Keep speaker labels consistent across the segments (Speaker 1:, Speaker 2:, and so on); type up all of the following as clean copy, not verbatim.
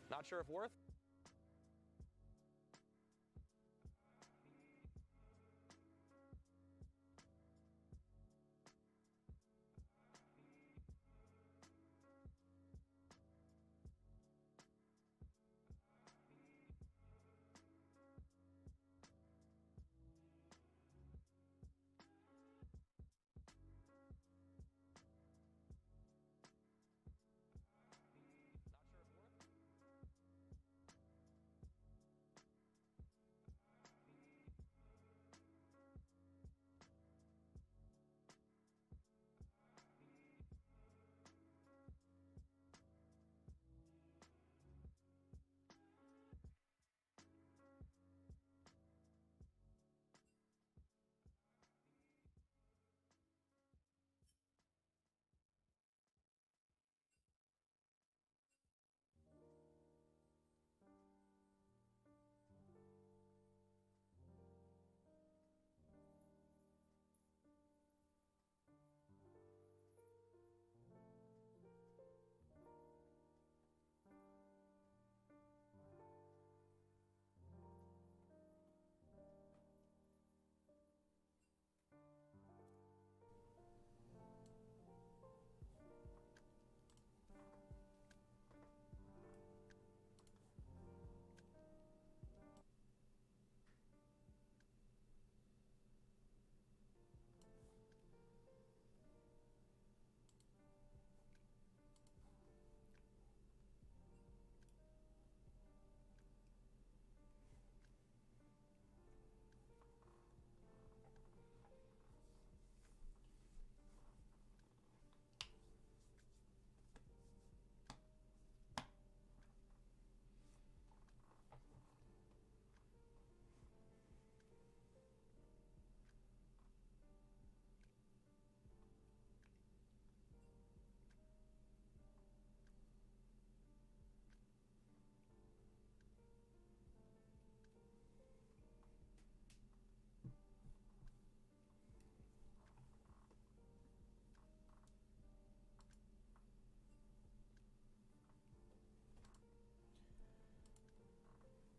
Speaker 1: Not sure if worth.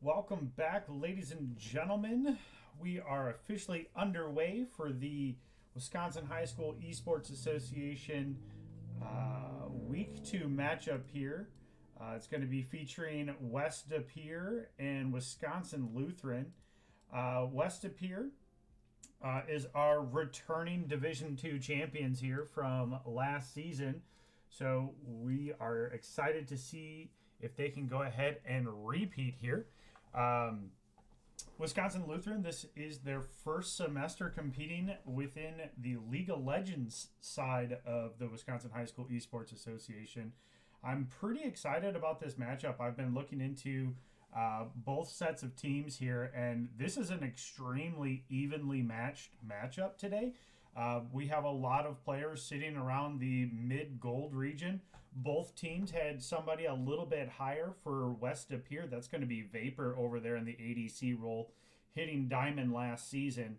Speaker 2: Welcome back, ladies and gentlemen. We are officially underway for the Wisconsin High School Esports Association Week 2 matchup here. It's going to be featuring West De Pere and Wisconsin Lutheran. West De Pere is our returning Division 2 champions here from last season. So we are excited to see if they can go ahead and repeat here. Wisconsin Lutheran, this is their first semester competing within the League of Legends side of the Wisconsin High School Esports Association. I'm pretty excited about this matchup. I've been looking into both sets of teams here, and this is an extremely evenly matched matchup today. We have a lot of players sitting around the mid-gold region. Both teams had somebody a little bit higher for West De Pere. That's going to be Vapor over there in the ADC role, hitting Diamond last season.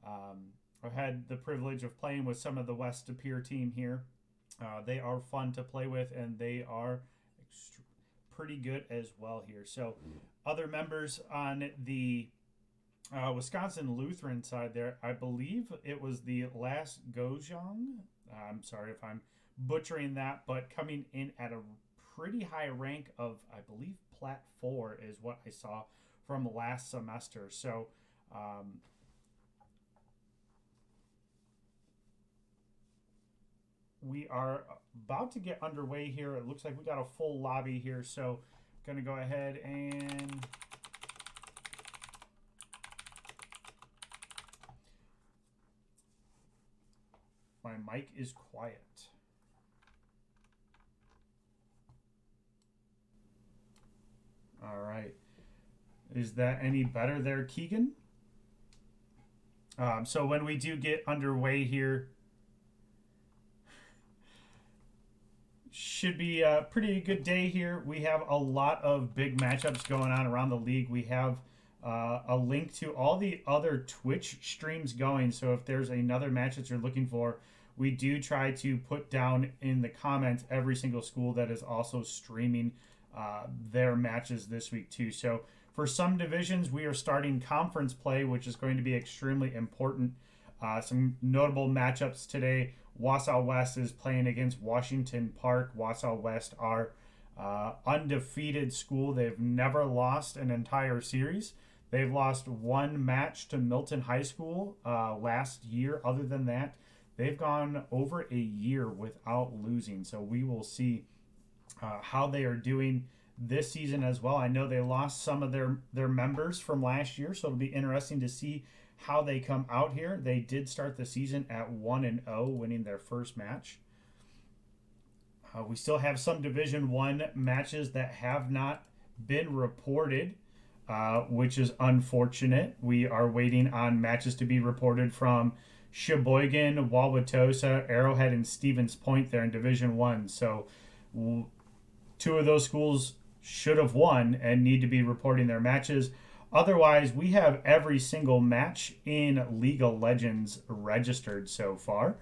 Speaker 2: I've had the privilege of playing with some of the West De Pere team here. They are fun to play with, and they are pretty good as well here. So other members on the Wisconsin Lutheran side there, I believe it was the last Gojong. I'm sorry if I'm butchering that, but coming in at a pretty high rank of, I believe, Plat 4 is what I saw from last semester. So we are about to get underway here. It looks like we got a full lobby here, so going to go ahead and my mic is quiet. All right. Is that any better there, Keegan? So when we do get underway here, should be a pretty good day here. We have a lot of big matchups going on around the league. We have a link to all the other Twitch streams going. So if there's another match that you're looking for, we do try to put down in the comments every single school that is also streaming their matches this week too. So for some divisions, we are starting conference play, which is going to be extremely important. Some notable matchups today. Wausau West is playing against Washington Park. Wausau West are undefeated school. They've never lost an entire series. They've lost one match to Milton High School last year. Other than that, they've gone over a year without losing. So we will see how they are doing this season as well. I know they lost some of their members from last year, so it'll be interesting to see how they come out here. They did start the season at 1-0, winning their first match. We still have some Division I matches that have not been reported, which is unfortunate. We are waiting on matches to be reported from Sheboygan, Wauwatosa, Arrowhead, and Stevens Point there in Division I. So two of those schools should have won and need to be reporting their matches. Otherwise, we have every single match in League of Legends registered so far,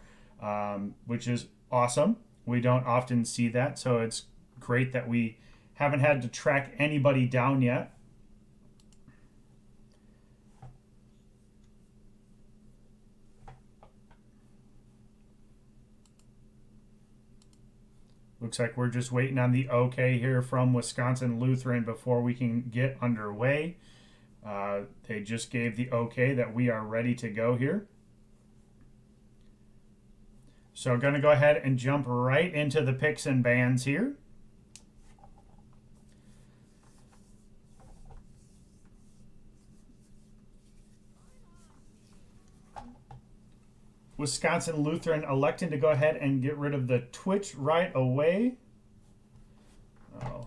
Speaker 2: which is awesome. We don't often see that, so it's great that we haven't had to track anybody down yet. Looks like we're just waiting on the okay here from Wisconsin Lutheran before we can get underway. They just gave the okay that we are ready to go here. So I'm going to go ahead and jump right into the picks and bans here. Wisconsin Lutheran electing to go ahead and get rid of the Twitch right away. Oh.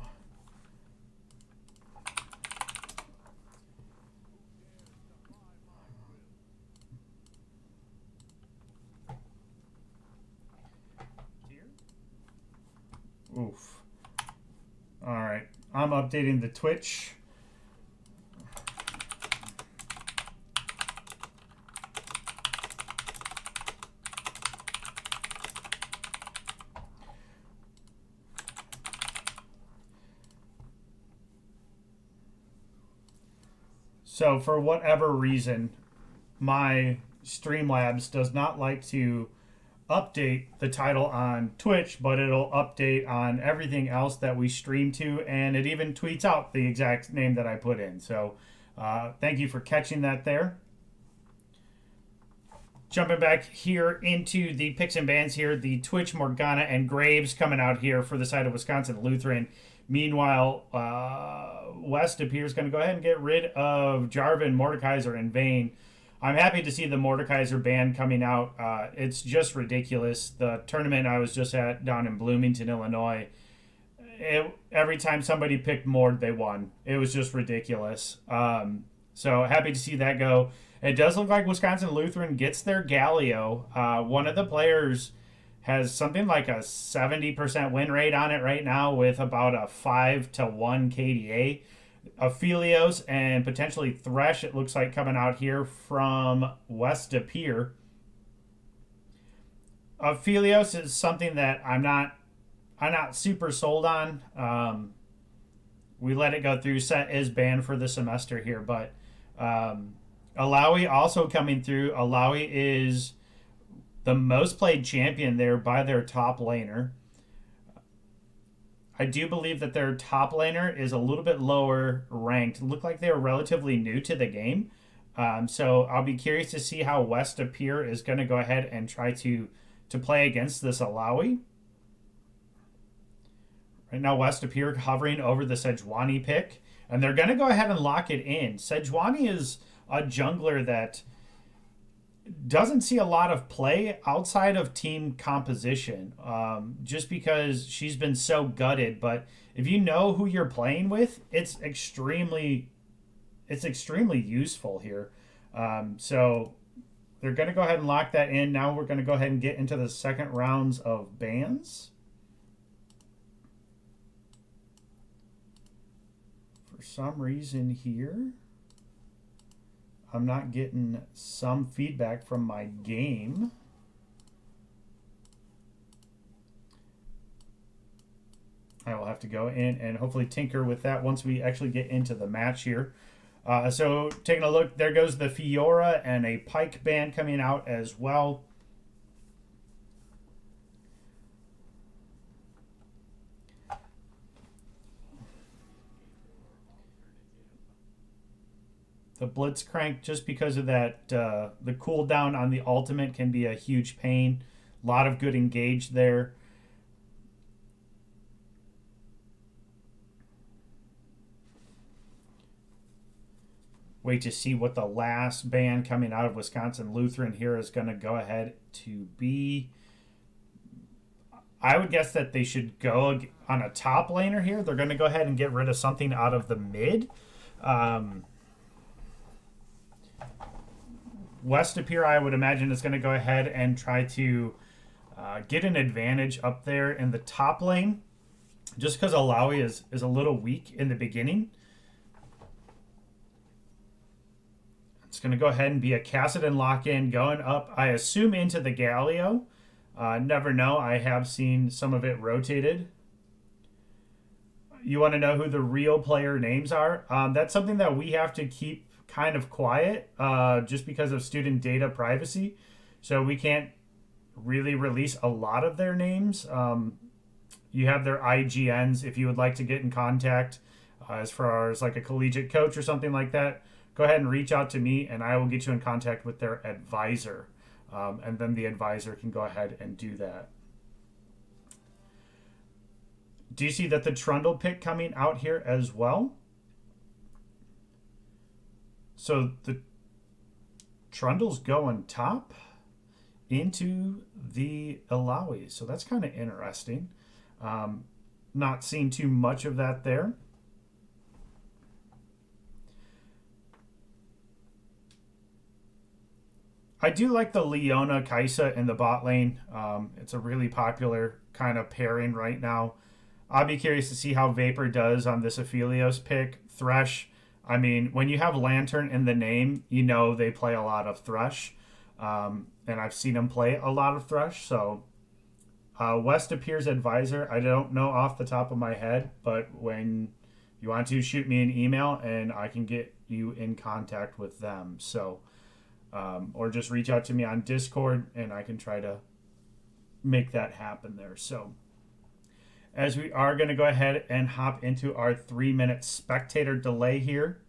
Speaker 2: Oof. All right. I'm updating the Twitch. So for whatever reason, my Streamlabs does not like to update the title on Twitch, but it'll update on everything else that we stream to, and it even tweets out the exact name that I put in. So thank you for catching that there. Jumping back here into the picks and bans here, the Twitch, Morgana, and Graves coming out here for the side of Wisconsin Lutheran. Meanwhile, West appears going to go ahead and get rid of Jarvin, Mordekaiser, and Vane. I'm happy to see the Mordekaiser ban coming out. It's just ridiculous. The tournament I was just at down in Bloomington, Illinois, every time somebody picked Mord, they won. It was just ridiculous. So happy to see that go. It does look like Wisconsin Lutheran gets their Galio. One of the players has something like a 70% win rate on it right now with about a 5-1 KDA. Aphelios and potentially Thresh, it looks like, coming out here from West to Pere. Aphelios is something that I'm not super sold on. We let it go through. Set is banned for the semester here, but Alawi also coming through. Alawi is the most played champion there by their top laner. I do believe that their top laner is a little bit lower ranked. Look like they were relatively new to the game. So I'll be curious to see how West of Pere is going to go ahead and try to play against this Alawi. Right now, West of Pere hovering over the Sejuani pick. And they're going to go ahead and lock it in. Sejuani is a jungler that doesn't see a lot of play outside of team composition, just because she's been so gutted. But if you know who you're playing with, it's extremely useful here. So they're going to go ahead and lock that in. Now we're going to go ahead and get into the second rounds of bans. For some reason here, I'm not getting some feedback from my game. I will have to go in and hopefully tinker with that once we actually get into the match here. So taking a look, there goes the Fiora and a Pike band coming out as well. The Blitzcrank, just because of that, the cooldown on the ultimate can be a huge pain. A lot of good engage there. Wait to see what the last band coming out of Wisconsin Lutheran here is going to go ahead to be. I would guess that they should go on a top laner here. They're going to go ahead and get rid of something out of the mid. West of Pere, I would imagine, is going to go ahead and try to get an advantage up there in the top lane. Just because Alawi is a little weak in the beginning. It's going to go ahead and be a Kassadin lock-in going up, I assume, into the Galio. Never know. I have seen some of it rotated. You want to know who the real player names are? That's something that we have to keep kind of quiet just because of student data privacy. So we can't really release a lot of their names. You have their IGNs if you would like to get in contact as far as like a collegiate coach or something like that. Go ahead and reach out to me and I will get you in contact with their advisor. And then the advisor can go ahead and do that. Do you see that the Trundle pick coming out here as well? So the Trundle's going top into the Alawi. So that's kind of interesting. Not seeing too much of that there. I do like the Leona Kaisa in the bot lane. It's a really popular kind of pairing right now. I'll be curious to see how Vapor does on this Aphelios pick. Thresh, I mean, when you have Lantern in the name, you know they play a lot of Thresh. And I've seen them play a lot of Thresh. So West appears advisor. I don't know off the top of my head, but when you want to, shoot me an email and I can get you in contact with them. So... or just reach out to me on Discord and I can try to make that happen there. So as we are going to go ahead and hop into our 3-minute spectator delay here.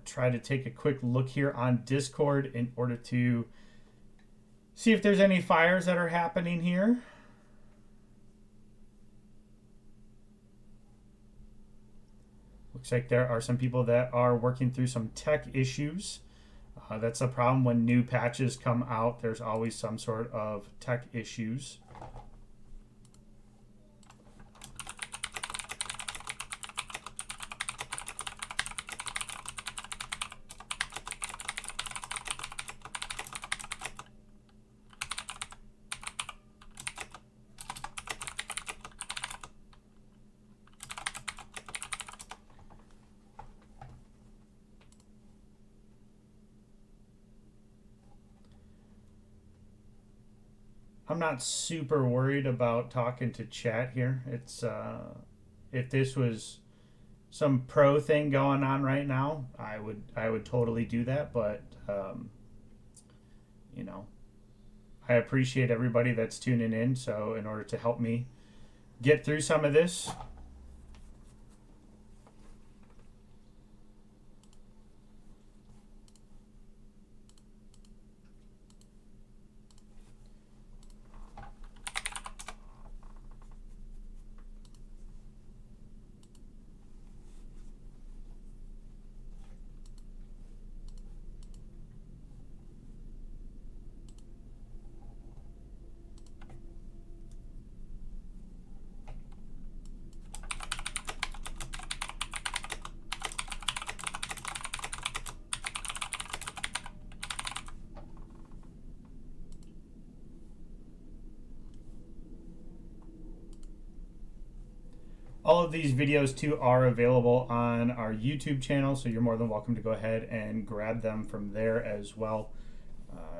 Speaker 2: Try to take a quick look here on Discord in order to see if there's any fires that are happening here. Looks like there are some people that are working through some tech issues. That's a problem when new patches come out. There's always some sort of tech issues. I'm not super worried about talking to chat here. It's if this was some pro thing going on right now, I would totally do that. But you know, I appreciate everybody that's tuning in. So in order to help me get through some of this. All of these videos too are available on our YouTube channel, so you're more than welcome to go ahead and grab them from there as well.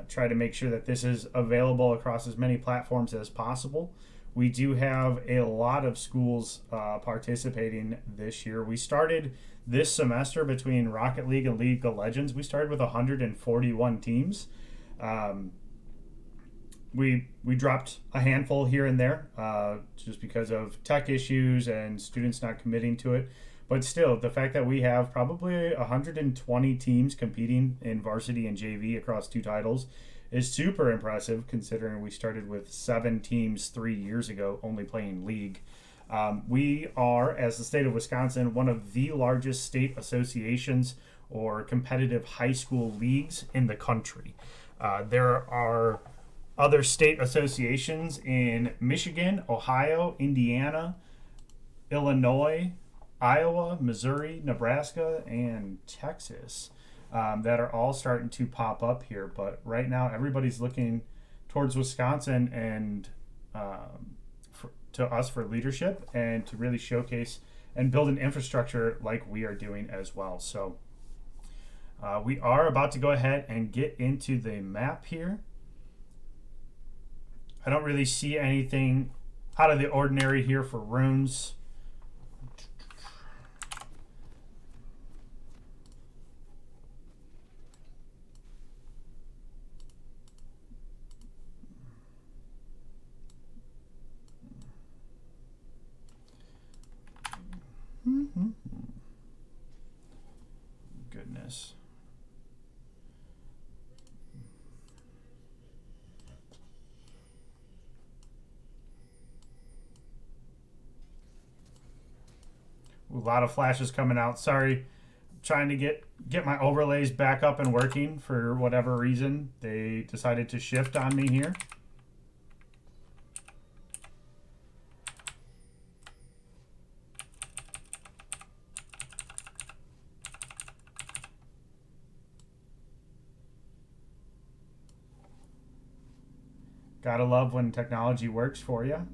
Speaker 2: try to make sure that this is available across as many platforms as possible. We do have a lot of schools participating this year. We started this semester between Rocket League and League of Legends. We started with 141 teams. We dropped a handful here and there just because of tech issues and students not committing to it. But still, the fact that we have probably 120 teams competing in varsity and JV across 2 titles is super impressive, considering we started with 7 teams 3 years ago only playing league. We are, as the state of Wisconsin, one of the largest state associations or competitive high school leagues in the country. There are other state associations in Michigan, Ohio, Indiana, Illinois, Iowa, Missouri, Nebraska, and Texas that are all starting to pop up here. But right now, everybody's looking towards Wisconsin and to us for leadership and to really showcase and build an infrastructure like we are doing as well. So we are about to go ahead and get into the map here. I don't really see anything out of the ordinary here for runes. Goodness. A lot of flashes coming out. Sorry, trying to get my overlays back up and working. For whatever reason, they decided to shift on me here. Gotta love when technology works for you.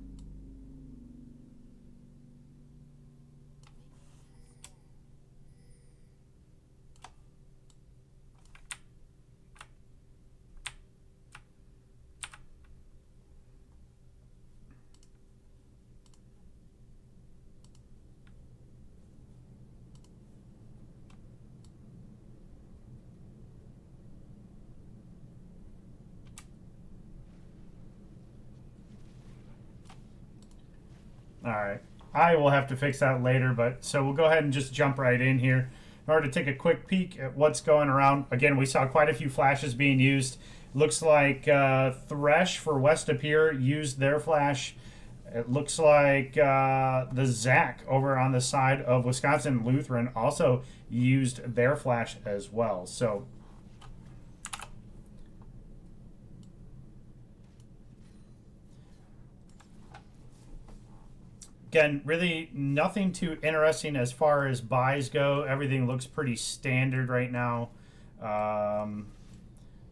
Speaker 2: All right, I will have to fix that later, but so we'll go ahead and just jump right in here in order to take a quick peek at what's going around. Again, we saw quite a few flashes being used. Looks like Thresh for West of Pere used their flash. It looks like the Zach over on the side of Wisconsin Lutheran also used their flash as well. So again, really nothing too interesting as far as buys go. Everything looks pretty standard right now.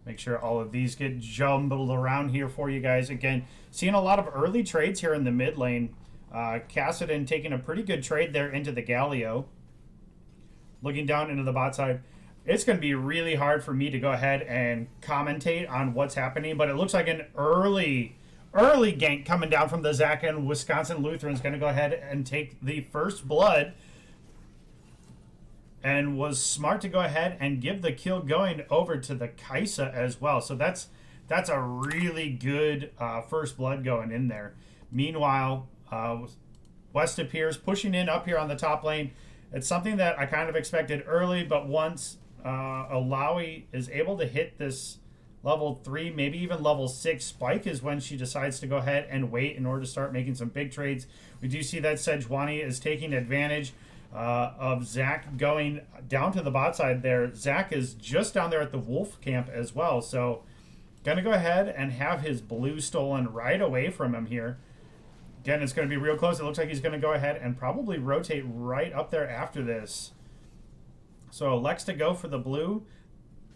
Speaker 2: Make sure all of these get jumbled around here for you guys. Again, seeing a lot of early trades here in the mid lane. Cassidy taking a pretty good trade there into the Galio. Looking down into the bot side. It's going to be really hard for me to go ahead and commentate on what's happening, but it looks like an early gank coming down from the Zach, and Wisconsin Lutheran is going to go ahead and take the first blood, and was smart to go ahead and give the kill going over to the Kaisa as well. So that's a really good first blood going in there. Meanwhile, West of Pere's pushing in up here on the top lane. It's something that I kind of expected early, but once Alawi is able to hit this level 3, maybe even level 6 spike is when she decides to go ahead and wait in order to start making some big trades. We do see that Sejuani is taking advantage of Zach going down to the bot side there. Zach is just down there at the Wolf camp as well. So going to go ahead and have his blue stolen right away from him here. Again, it's going to be real close. It looks like he's going to go ahead and probably rotate right up there after this. So elects to go for the blue.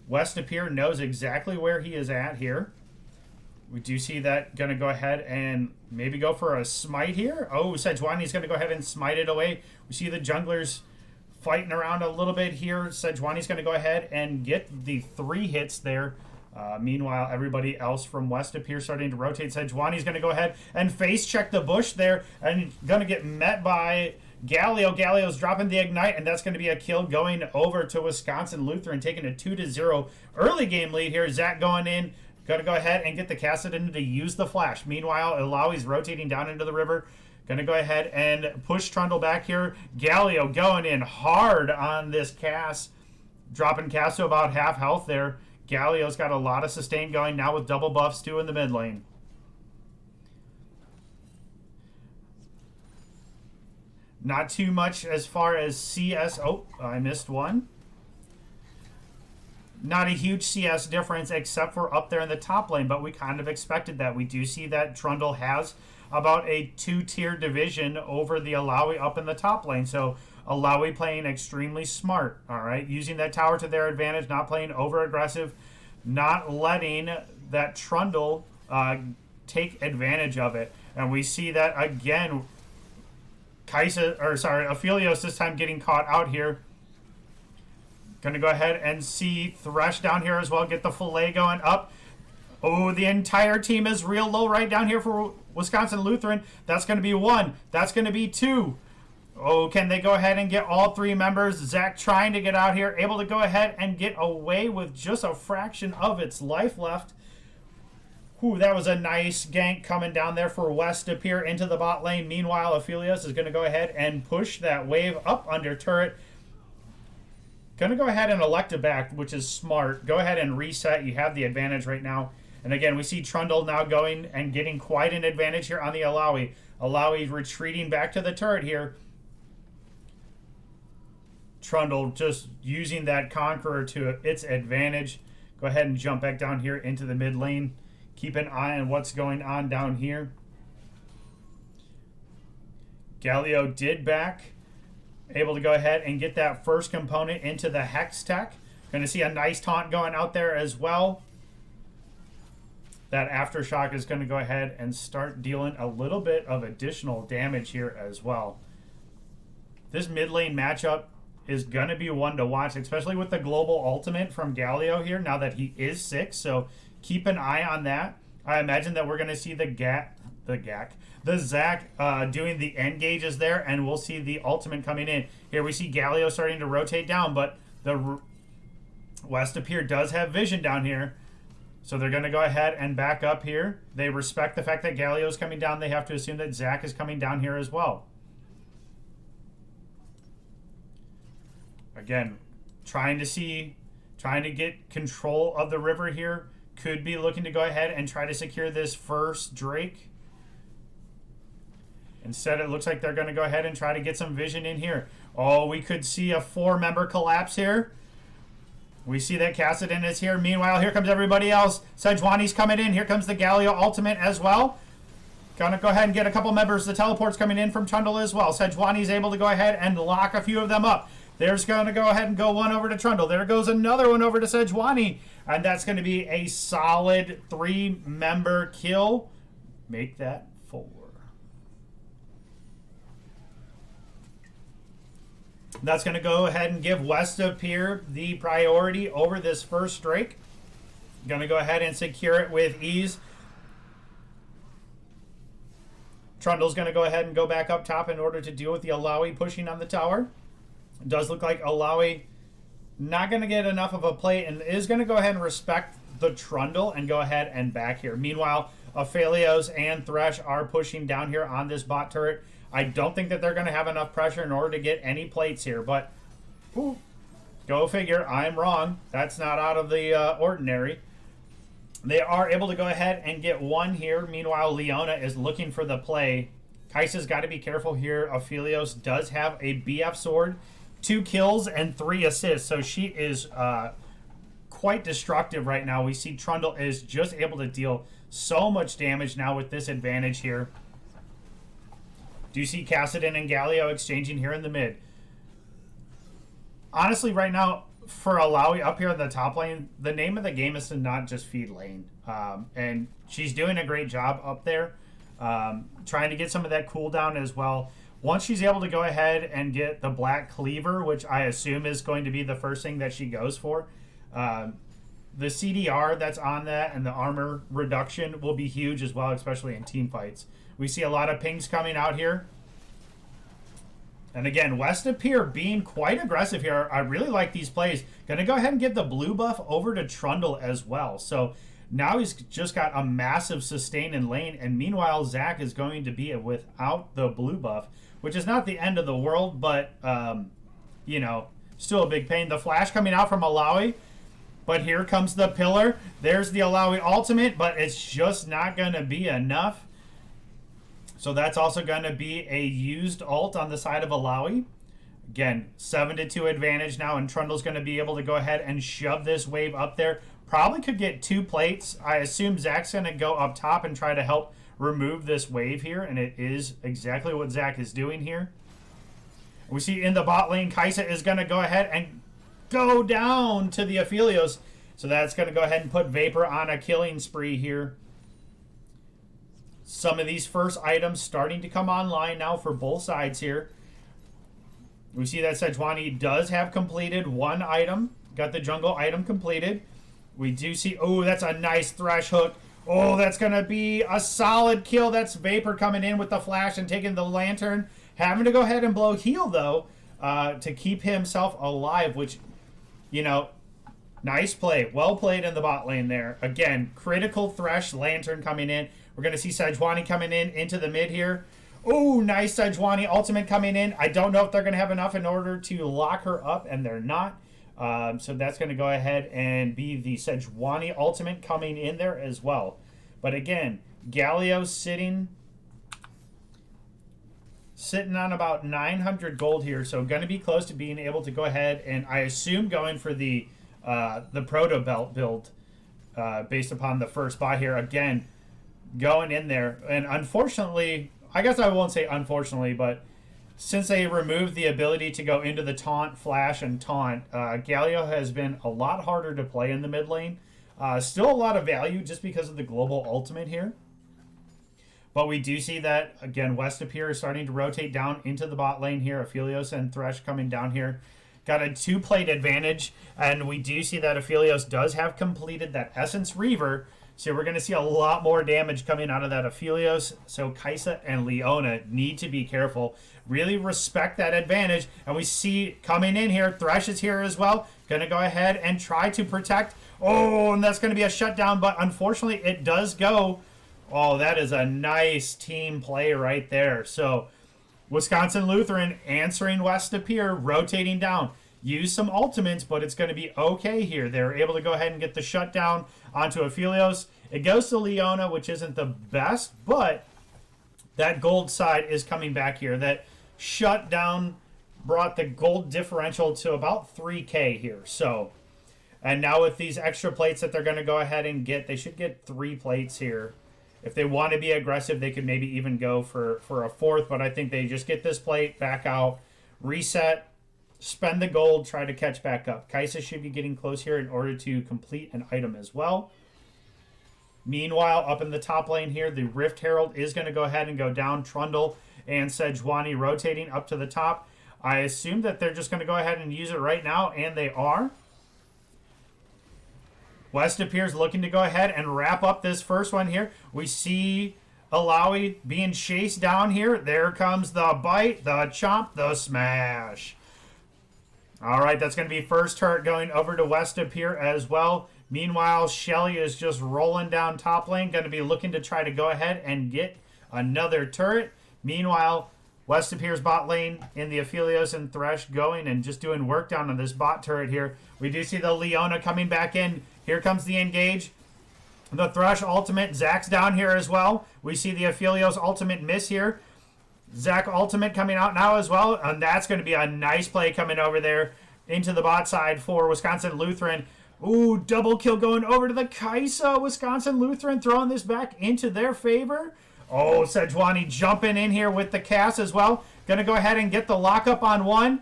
Speaker 2: West of Pere knows exactly where he is at here. We do see that going to go ahead and maybe go for a smite here. Oh, Sejuani's going to go ahead and smite it away. We see the junglers fighting around a little bit here. Sejuani's going to go ahead and get the 3 hits there. Meanwhile, everybody else from west up here starting to rotate. Sejuani's going to go ahead and face check the bush there and going to get met by Gallio. Gallio's dropping the ignite, and that's going to be a kill going over to Wisconsin Lutheran, taking a 2-0 early game lead here. Zach going in, going to go ahead and get the Cassidon to use the flash. Meanwhile, Ilawi's rotating down into the river. Going to go ahead and push Trundle back here. Gallio going in hard on this Cass, dropping Cass to about half health there. Gallio's got a lot of sustain going now with double buffs too in the mid lane. Not too much as far as CS. Oh, I missed one. Not a huge CS difference except for up there in the top lane, but we kind of expected that. We do see that Trundle has about a 2-tier division over the Ilawi up in the top lane. So Ilawi playing extremely smart, all right? Using that tower to their advantage, not playing over-aggressive, not letting that Trundle take advantage of it. And we see that again, Aphelios this time getting caught out here. Going to go ahead and see Thresh down here as well, get the fillet going up. Oh, the entire team is real low right down here for Wisconsin Lutheran. That's going to be 1. That's going to be 2. Oh, can they go ahead and get all 3 members? Zach trying to get out here, able to go ahead and get away with just a fraction of its life left. Whew, that was a nice gank coming down there for West to peer into the bot lane. Meanwhile, Aphelios is going to go ahead and push that wave up under turret. Going to go ahead and elect a back, which is smart. Go ahead and reset. You have the advantage right now. And again, we see Trundle now going and getting quite an advantage here on the Ilawi. Ilawi retreating back to the turret here. Trundle just using that Conqueror to its advantage. Go ahead and jump back down here into the mid lane. Keep an eye on what's going on down here. Gallio did back. Able to go ahead and get that first component into the Hex Tech. Going to see a nice taunt going out there as well. That Aftershock is going to go ahead and start dealing a little bit of additional damage here as well. This mid lane matchup is going to be one to watch, especially with the global ultimate from Gallio here, now that he is 6. So keep an eye on that. I imagine that we're going to see the Zach doing the engages there, and we'll see the ultimate coming in. Here we see Gallio starting to rotate down, but the West up here does have vision down here. So they're going to go ahead and back up here. They respect the fact that Gallio is coming down. They have to assume that Zach is coming down here as well. Again, trying to get control of the river here. Could be looking to go ahead and try to secure this first Drake. Instead, it looks like they're going to go ahead and try to get some vision in here. Oh, we could see a 4-member collapse here. We see that Cassidon is here. Meanwhile, here comes everybody else. Sejuani's coming in. Here comes the Gallio ultimate as well. Gonna go ahead and get a couple members. The teleport's coming in from Trundle as well. Sejuani's able to go ahead and lock a few of them up. There's going to go ahead and go one over to Trundle. There goes another one over to Sejuani. And that's going to be a solid 3-member kill. Make that 4. That's going to go ahead and give West of Pere the priority over this first Drake. Going to go ahead and secure it with ease. Trundle's going to go ahead and go back up top in order to deal with the Ilawi pushing on the tower. It does look like Ilawi not going to get enough of a play and is going to go ahead and respect the Trundle and go ahead and back here. Meanwhile, Aphelios and Thresh are pushing down here on this bot turret. I don't think that they're going to have enough pressure in order to get any plates here, but ooh, go figure. I'm wrong. That's not out of the ordinary. They are able to go ahead and get one here. Meanwhile, Leona is looking for the play. Kaisa's got to be careful here. Aphelios does have a BF sword, 2 kills and 3 assists, so she is quite destructive right now. We see Trundle is just able to deal so much damage now with this advantage here. Do you see Cassidon and Gallio exchanging here in the mid? Honestly, right now, for Ilawi up here in the top lane, the name of the game is to not just feed lane. And she's doing a great job up there, trying to get some of that cooldown as well. Once she's able to go ahead and get the Black Cleaver, which I assume is going to be the first thing that she goes for, the CDR that's on that and the armor reduction will be huge as well, especially in team fights. We see a lot of pings coming out here. And again, West of Pere being quite aggressive here. I really like these plays. Going to go ahead and give the blue buff over to Trundle as well. So now he's just got a massive sustain in lane. And meanwhile, Zach is going to be without the blue buff, which is not the end of the world, but, you know, still a big pain. The flash coming out from Alawi. But here comes the pillar. There's the Alawi ultimate, but it's just not going to be enough. So that's also going to be a used ult on the side of Alawi. Again, 7-2 advantage now, and Trundle's going to be able to go ahead and shove this wave up there. Probably could get 2 plates. I assume Zach's going to go up top and try to help remove this wave here, and it is exactly what Zach is doing here. We see in the bot lane, Kaisa is going to go ahead and go down to the Aphelios. So that's going to go ahead and put Vapor on a killing spree here. Some of these first items starting to come online now for both sides here. We see that Sejuani does have completed 1 item. Got the jungle item completed. We do see, oh, that's a nice Thresh hook. Oh, that's going to be a solid kill. That's Vapor coming in with the flash and taking the lantern. Having to go ahead and blow heal, though, to keep himself alive, which, you know, nice play. Well played in the bot lane there. Again, critical Thresh lantern coming in. We're going to see Sejuani coming in into the mid here. Oh, nice Sejuani ultimate coming in. I don't know if they're going to have enough in order to lock her up, and they're not. So that's going to go ahead and be the Sejuani ultimate coming in there as well. But again, Galio sitting on about 900 gold here. So going to be close to being able to go ahead and, I assume, going for the Proto Belt build based upon the first buy here. Again, going in there, and unfortunately, I guess I won't say unfortunately, but since they removed the ability to go into the taunt, flash, and taunt, Galio has been a lot harder to play in the mid lane. Still a lot of value just because of the global ultimate here. But we do see that, again, West of Pere is starting to rotate down into the bot lane here. Aphelios and Thresh coming down here. Got a 2-plate advantage, and we do see that Aphelios does have completed that Essence Reaver. So we're going to see a lot more damage coming out of that Aphelios. So Kaisa and Leona need to be careful. Really respect that advantage. And we see coming in here, Thresh is here as well. Going to go ahead and try to protect. Oh, and that's going to be a shutdown. But unfortunately, it does go. Oh, that is a nice team play right there. So Wisconsin Lutheran answering West of Pere, rotating down. Use some ultimates, but it's going to be okay here. They're able to go ahead and get the shutdown onto Aphelios. It goes to Leona, which isn't the best, but that gold side is coming back here. That shutdown brought the gold differential to about 3K here. So, and now with these extra plates that they're going to go ahead and get, they should get 3 plates here. If they want to be aggressive, they could maybe even go for a 4th, but I think they just get this plate, back out, reset, spend the gold, try to catch back up. Kaisa should be getting close here in order to complete an item as well. Meanwhile, up in the top lane here, the Rift Herald is going to go ahead and go down. Trundle and Sejuani rotating up to the top. I assume that they're just going to go ahead and use it right now, and they are. West of Pere looking to go ahead and wrap up this first one here. We see Alawi being chased down here. There comes the bite, the chomp, the smash. All right, that's going to be first turret going over to West of Pere as well. Meanwhile, Shelly is just rolling down top lane, going to be looking to try to go ahead and get another turret. Meanwhile, West of Pere's bot lane in the Aphelios and Thresh going and just doing work down on this bot turret here. We do see the Leona coming back in. Here comes the engage. The Thresh ultimate. Zach's down here as well. We see the Aphelios ultimate miss here. Zach ultimate coming out now as well. And that's going to be a nice play coming over there into the bot side for Wisconsin Lutheran. Ooh, double kill going over to the Kaisa. Wisconsin Lutheran throwing this back into their favor. Oh, Sejuani jumping in here with the cast as well. Going to go ahead and get the lockup on one.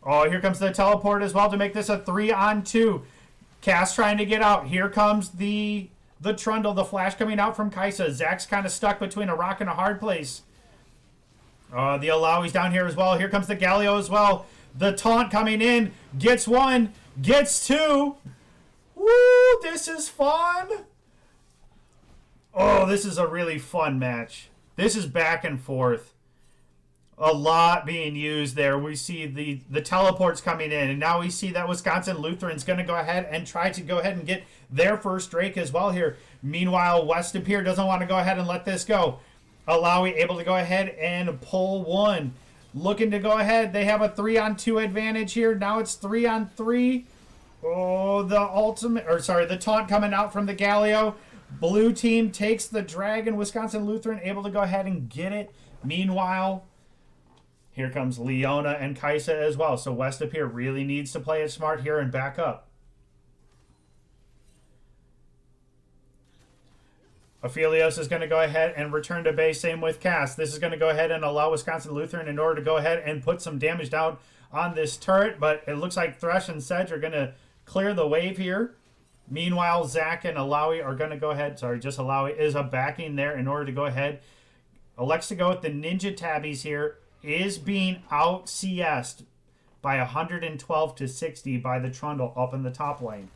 Speaker 2: Oh, here comes the teleport as well to make this a 3-on-2. Cass trying to get out. Here comes the Trundle, the flash coming out from Kaisa. Zach's kind of stuck between a rock and a hard place. The Alawi's down here as well. Here comes the Galio as well. The taunt coming in. Gets one. Gets two. Woo, this is fun. Oh, this is a really fun match. This is back and forth. A lot being used there. We see the teleports coming in, and now we see that Wisconsin Lutheran's going to go ahead and try to go ahead and get their first Drake as well here. Meanwhile, West of Pere doesn't want to go ahead and let this go. Alawi able to go ahead and pull one. Looking to go ahead. They have a 3-on-2 advantage here. Now it's 3-on-3. Oh, the taunt coming out from the Galio. Blue team takes the Dragon. Wisconsin Lutheran able to go ahead and get it. Meanwhile, here comes Leona and Kaisa as well. So West of Pere really needs to play it smart here and back up. Aphelios is going to go ahead and return to base. Same with Cass. This is going to go ahead and allow Wisconsin Lutheran in order to go ahead and put some damage down on this turret. But it looks like Thresh and Sedge are going to clear the wave here. Meanwhile, Zach and Alawi are going to go ahead. Sorry, just Alawi is a backing there in order to go ahead. Elects to go with the Ninja Tabbies here. Is being out CS'd by 112 to 60 by the Trundle up in the top lane.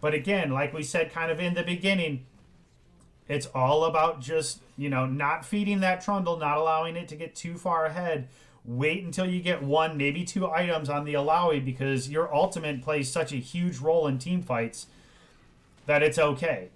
Speaker 2: But again, like we said kind of in the beginning, it's all about just, not feeding that Trundle, not allowing it to get too far ahead. Wait until you get 1, maybe 2 items on the Alawi, because your ultimate plays such a huge role in team fights that it's okay.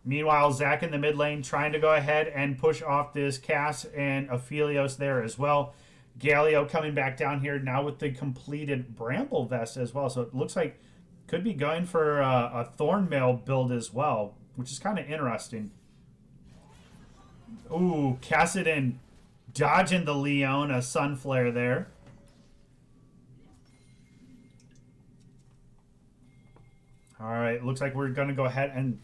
Speaker 2: Meanwhile, Zach in the mid lane trying to go ahead and push off this Cass and Aphelios there as well. Galio coming back down here now with the completed Bramble Vest as well. So it looks like could be going for a Thornmail build as well, which is kind of interesting. Ooh, Cassidon dodging the Leona Sunflare there. All right, looks like we're going to go ahead and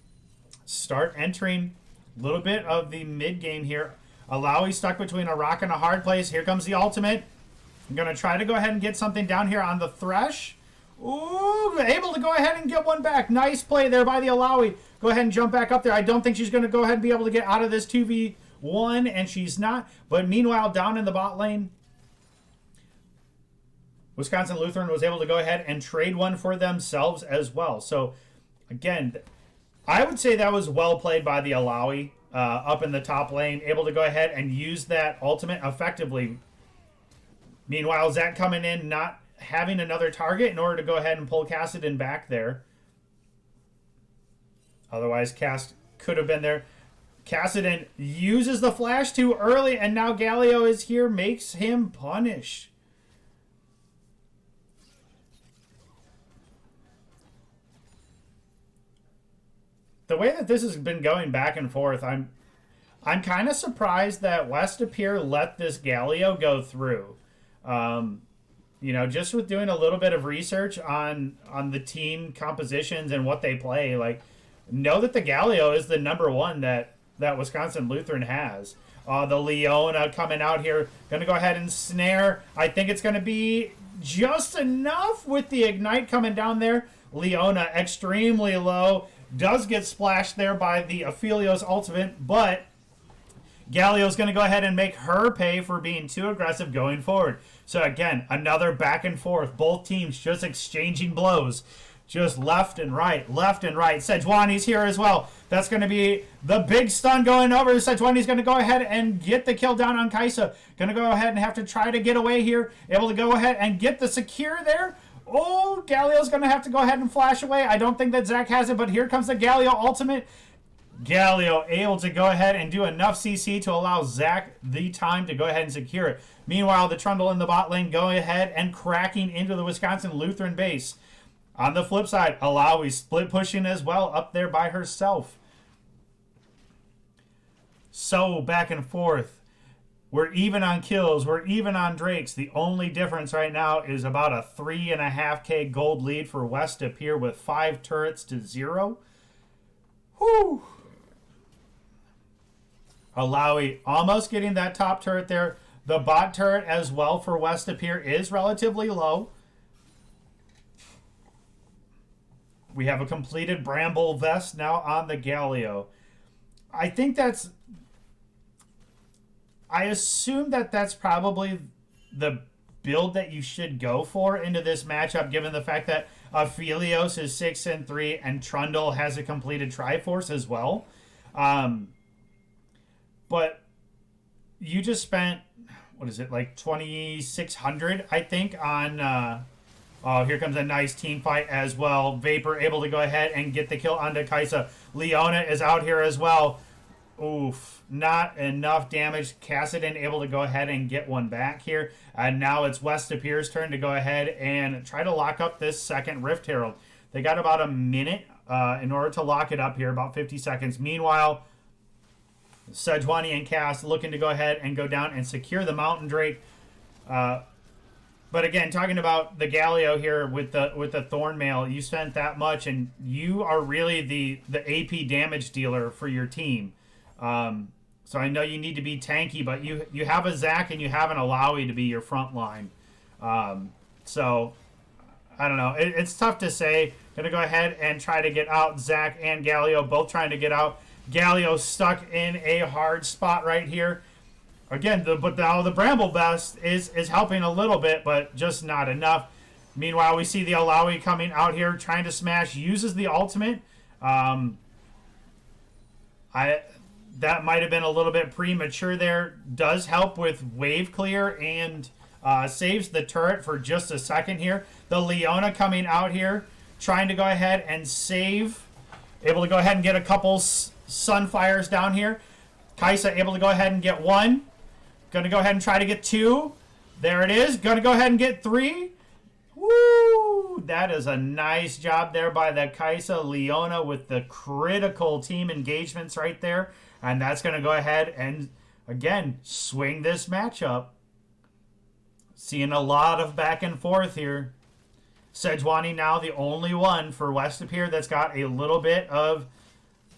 Speaker 2: start entering a little bit of the mid game here. Alawi stuck between a rock and a hard place. Here comes the ultimate. I'm going to try to go ahead and get something down here on the Thresh. Ooh, able to go ahead and get one back. Nice play there by the Alawi. Go ahead and jump back up there. I don't think she's going to go ahead and be able to get out of this 2v1, and she's not. But meanwhile, down in the bot lane, Wisconsin Lutheran was able to go ahead and trade one for themselves as well. So, again, I would say that was well played by the Alawi up in the top lane, able to go ahead and use that ultimate effectively. Meanwhile, Zach coming in, not having another target in order to go ahead and pull Cassidon back there. Otherwise, Cass could have been there. Cassidon uses the flash too early, and now Galio is here, makes him punish. The way that this has been going back and forth, I'm kind of surprised that West of Pere let this Galio go through. Just with doing a little bit of research on the team compositions and what they play, know that the Galio is the number one that Wisconsin Lutheran has. The Leona coming out here, going to go ahead and snare. I think it's going to be just enough with the Ignite coming down there. Leona extremely low. Does get splashed there by the Aphelios ultimate, but Galio's going to go ahead and make her pay for being too aggressive going forward. So again, another back and forth. Both teams just exchanging blows. Just left and right, left and right. Sejuani's here as well. That's going to be the big stun going over. Sejuani's going to go ahead and get the kill down on Kaisa. Going to go ahead and have to try to get away here. Able to go ahead and get the secure there. Oh, Galio's going to have to go ahead and flash away. I don't think that Zach has it, but here comes the Galio ultimate. Galio able to go ahead and do enough CC to allow Zach the time to go ahead and secure it. Meanwhile, the Trundle in the bot lane going ahead and cracking into the Wisconsin Lutheran base. On the flip side, Alawi split pushing as well up there by herself. So back and forth. We're even on kills. We're even on Drakes. The only difference right now is about a 3.5k gold lead for West of Pere with 5 turrets to 0. Whew. Alawi almost getting that top turret there. The bot turret as well for West of Pere is relatively low. We have a completed Bramble Vest now on the Galio. I assume that that's probably the build that you should go for into this matchup, given the fact that Aphelios is 6-3, and Trundle has a completed Triforce as well. Um, but you just spent, what is it, like 2,600, I think, on. Oh, here comes a nice team fight as well. Vapor able to go ahead and get the kill onto Kaisa. Leona is out here as well. Oof, not enough damage. Cassidon able to go ahead and get one back here. And now it's Westapier's turn to go ahead and try to lock up this second Rift Herald. They got about a minute in order to lock it up here, about 50 seconds. Meanwhile, Sejuani and Cass looking to go ahead and go down and secure the Mountain Drake. But again, talking about the Galio here with the Thornmail, you spent that much, and you are really the AP damage dealer for your team. So I know you need to be tanky, but you have a Zac and you have an Alawi to be your front line. So I don't know. It's tough to say. Gonna go ahead and try to get out. Zac and Galio both trying to get out. Galio stuck in a hard spot right here. Again, but now the Bramble Best is helping a little bit, but just not enough. Meanwhile, we see the Alawi coming out here trying to smash. Uses the ultimate. That might have been a little bit premature there. Does help with wave clear and saves the turret for just a second here. The Leona coming out here trying to go ahead and save. Able to go ahead and get a couple Sunfires down here. Kaisa able to go ahead and get one. Going to go ahead and try to get two. There it is. Going to go ahead and get three. Woo! That is a nice job there by the Kaisa Leona with the critical team engagements right there. And that's going to go ahead and, again, swing this matchup. Seeing a lot of back and forth here. Sejuani now the only one for Westapir that's got a little bit of...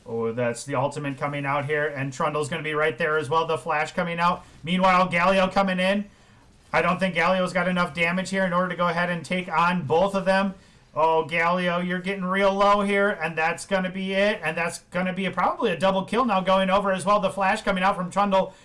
Speaker 2: Oh, that's the ultimate coming out here. And Trundle's going to be right there as well. The flash coming out. Meanwhile, Galio coming in. I don't think Galio's got enough damage here in order to go ahead and take on both of them. Oh, Galio, you're getting real low here. And that's going to be it. And that's going to be probably a double kill now going over as well. The flash coming out from Trundle.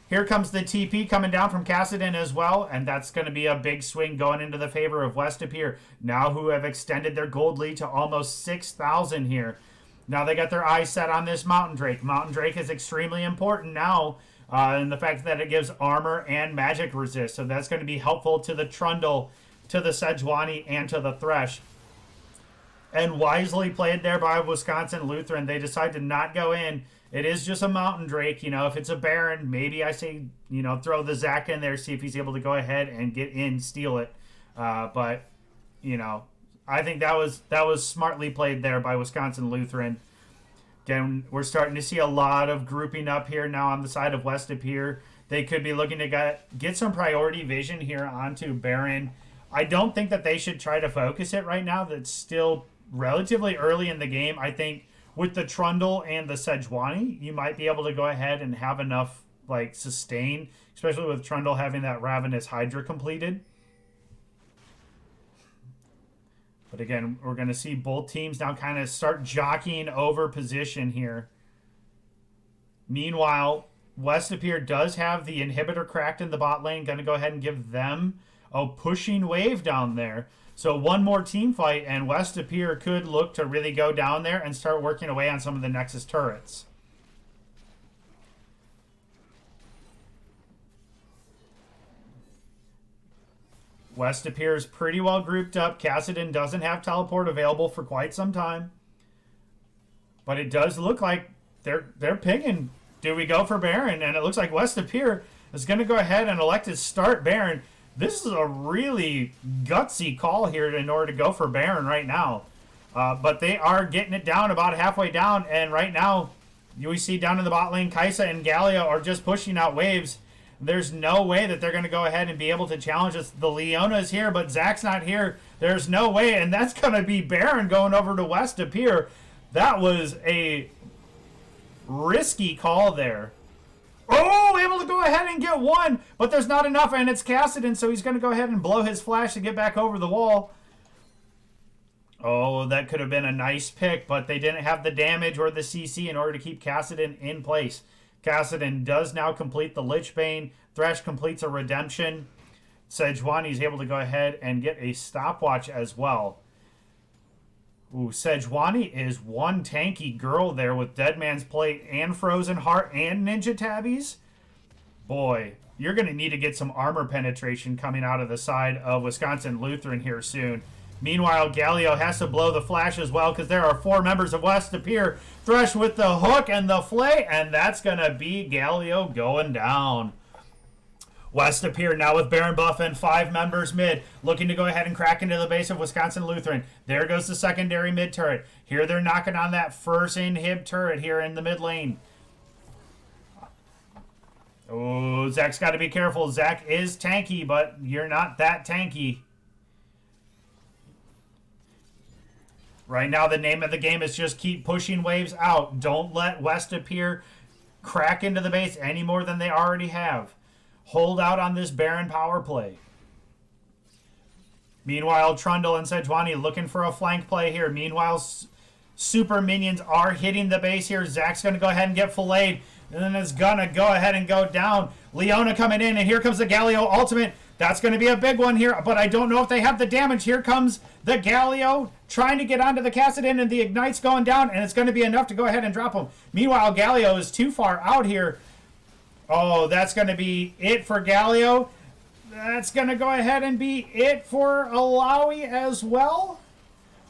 Speaker 2: Here comes the TP coming down from Cassidon as well. And that's going to be a big swing going into the favor of Westapir. Now who have extended their gold lead to almost 6,000 here. Now they got their eyes set on this Mountain Drake. Mountain Drake is extremely important now in the fact that it gives armor and magic resist. So that's going to be helpful to the Trundle, to the Sejuani, and to the Thresh. And wisely played there by Wisconsin Lutheran. They decide to not go in. It is just a Mountain Drake. You know, if it's a Baron, maybe I say, you know, throw the Zac in there, see if he's able to go ahead and get in, steal it. But, you know... I think that was smartly played there by Wisconsin Lutheran. Again, we're starting to see a lot of grouping up here now on the side of Westapir. They could be looking to get some priority vision here onto Baron. I don't think that they should try to focus it right now. That's still relatively early in the game. I think with the Trundle and the Sejuani, you might be able to go ahead and have enough like sustain, especially with Trundle having that Ravenous Hydra completed. But again, we're going to see both teams now kind of start jockeying over position here. Meanwhile, Westapir does have the inhibitor cracked in the bot lane. Going to go ahead and give them a pushing wave down there. So one more team fight, and Westapir could look to really go down there and start working away on some of the Nexus turrets. Westapir is pretty well grouped up. Cassidon doesn't have teleport available for quite some time. But it does look like they're pinging. Do we go for Baron? And it looks like Westapir is going to go ahead and elect to start Baron. This is a really gutsy call here in order to go for Baron right now. But they are getting it down about halfway down. And right now, we see down in the bot lane, Kaisa and Galio are just pushing out waves. There's no way that they're going to go ahead and be able to challenge us. The Leona is here, but Zac's not here. There's no way, and that's going to be Baron going over to Westapir. That was a risky call there. Oh, able to go ahead and get one, but there's not enough, and it's Cassidon, so he's going to go ahead and blow his flash to get back over the wall. Oh, that could have been a nice pick, but they didn't have the damage or the CC in order to keep Cassidon in place. Cassidon does now complete the Lich Bane. Thresh completes a Redemption. Sejuani is able to go ahead and get a stopwatch as well. Ooh, Sejuani is one tanky girl there with Dead Man's Plate and Frozen Heart and Ninja Tabbies. Boy, you're going to need to get some armor penetration coming out of the side of Wisconsin Lutheran here soon. Meanwhile, Gallio has to blow the flash as well because there are 4 members of West to Pere. Thresh with the hook and the flay, and that's going to be Gallio going down. West of Pere now with Baron Buff and 5 members mid, looking to go ahead and crack into the base of Wisconsin Lutheran. There goes the secondary mid turret. Here they're knocking on that first inhib turret here in the mid lane. Oh, Zach's got to be careful. Zach is tanky, but you're not that tanky. Right now, the name of the game is just keep pushing waves out. Don't let West of Pere crack into the base any more than they already have. Hold out on this Baron power play. Meanwhile, Trundle and Sejuani looking for a flank play here. Meanwhile, super minions are hitting the base here. Zach's going to go ahead and get filleted. And then it's going to go ahead and go down. Leona coming in, and here comes the Gallio ultimate. That's going to be a big one here, but I don't know if they have the damage. Here comes the Gallio trying to get onto the Cassidin, and the Ignite's going down, and it's going to be enough to go ahead and drop him. Meanwhile, Gallio is too far out here. Oh, that's going to be it for Gallio. That's going to go ahead and be it for Alawi as well.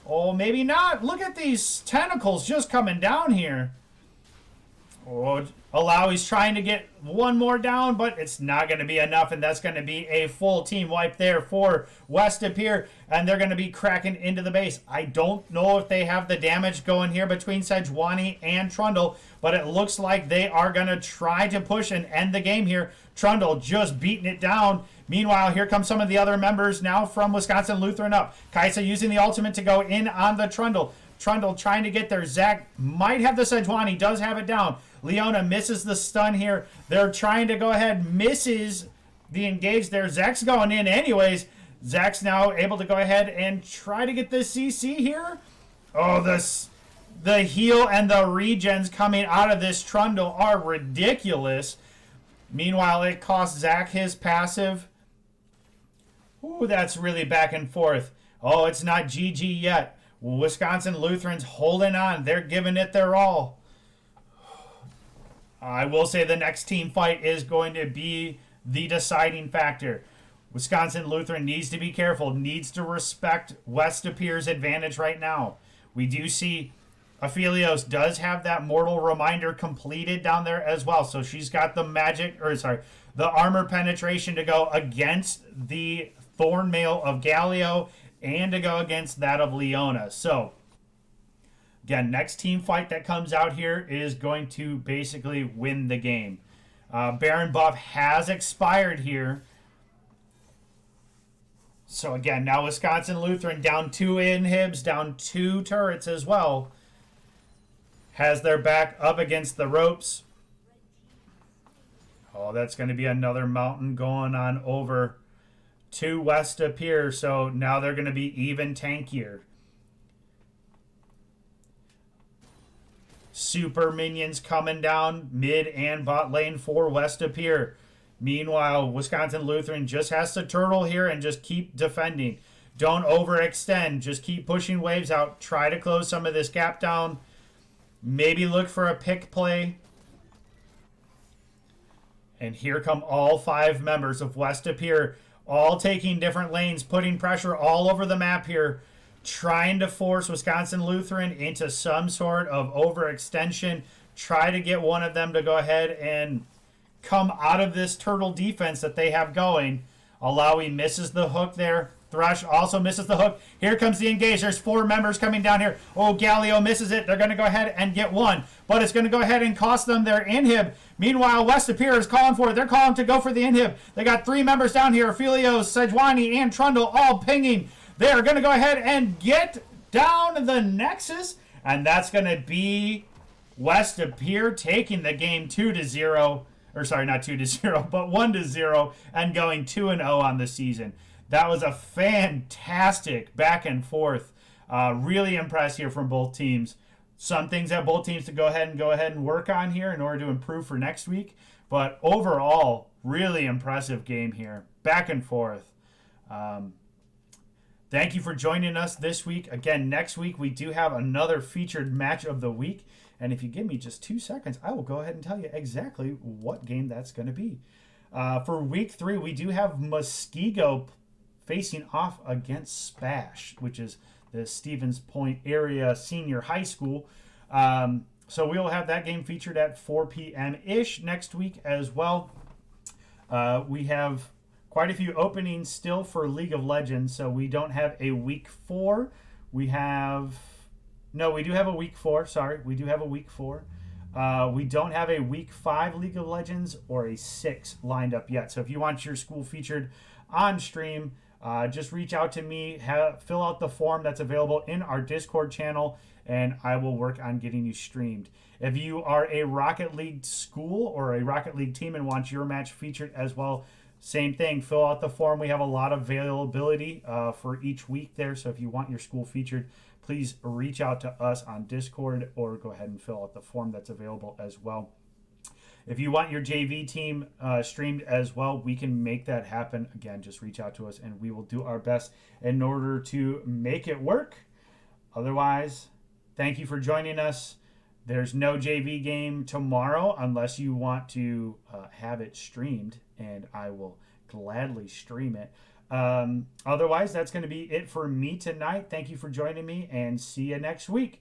Speaker 2: Oh, maybe not. Look at these tentacles just coming down here. Oh, Alawi's trying to get one more down, but it's not going to be enough, and that's going to be a full team wipe there for West of Pere, and they're going to be cracking into the base. I don't know if they have the damage going here between Sejuani and Trundle, but it looks like they are going to try to push and end the game here. Trundle just beating it down. Meanwhile, here come some of the other members now from Wisconsin Lutheran up. Kaisa using the ultimate to go in on the Trundle. Trundle trying to get there. Zach might have the Sejuani, does have it down. Leona misses the stun here. They're trying to go ahead, misses the engage there. Zach's going in anyways. Zach's now able to go ahead and try to get this CC here. Oh, the heal and the regens coming out of this Trundle are ridiculous. Meanwhile, it costs Zach his passive. Ooh, that's really back and forth. Oh, it's not GG yet. Wisconsin Lutheran's holding on. They're giving it their all. I will say the next team fight is going to be the deciding factor. Wisconsin Lutheran needs to be careful, needs to respect West of Pere's advantage right now. We do see Aphelios does have that mortal reminder completed down there as well. So she's got the the armor penetration to go against the Thorn Mail of Gallio and to go against that of Leona. So again, next team fight that comes out here is going to basically win the game. Baron buff has expired here. So again, now Wisconsin Lutheran down 2 inhibs, down 2 turrets as well. Has their back up against the ropes. Oh, that's going to be another mountain going on over to West of Pere. So now they're going to be even tankier. Super minions coming down mid and bot lane for West of Pere. Meanwhile, Wisconsin Lutheran just has to turtle here and just keep defending. Don't overextend. Just keep pushing waves out. Try to close some of this gap down. Maybe look for a pick play. And here come all 5 members of West of Pere, all taking different lanes, putting pressure all over the map here, trying to force Wisconsin Lutheran into some sort of overextension. Try to get one of them to go ahead and come out of this turtle defense that they have going. Alawi misses the hook there. Thresh also misses the hook. Here comes the engage. There's 4 members coming down here. Oh, Gallio misses it. They're going to go ahead and get one. But it's going to go ahead and cost them their inhib. Meanwhile, West of Pere is calling for it. They're calling to go for the inhib. They got 3 members down here. Aphelios, Sejuani, and Trundle all pinging. They are going to go ahead and get down the Nexus. And that's going to be West of Pere taking the game 2-0. Or sorry, not 2-0, but 1-0. And going 2-0 on the season. That was a fantastic back and forth. Really impressed here from both teams. Some things that both teams to go ahead and work on here in order to improve for next week. But overall, really impressive game here. Back and forth. Thank you for joining us this week. Again, next week we do have another featured match of the week. And if you give me just 2 seconds, I will go ahead and tell you exactly what game that's going to be. For week 3, we do have Muskego facing off against Spash, which is the Stevens Point area senior high school. So we will have that game featured at 4 p.m.-ish next week as well. We have quite a few openings still for League of Legends, so we don't have a week 4. We do have a week 4. Sorry, we do have a week 4. We don't have a week 5 League of Legends or a 6 lined up yet. So if you want your school featured on stream, just reach out to me, fill out the form that's available in our Discord channel, and I will work on getting you streamed. If you are a Rocket League school or a Rocket League team and want your match featured as well, same thing, fill out the form. We have a lot of availability for each week there, so if you want your school featured, please reach out to us on Discord or go ahead and fill out the form that's available as well. If you want your JV team streamed as well, we can make that happen. Again, just reach out to us and we will do our best in order to make it work. Otherwise, thank you for joining us. There's no JV game tomorrow unless you want to have it streamed, and I will gladly stream it. Otherwise, that's going to be it for me tonight. Thank you for joining me, and see you next week.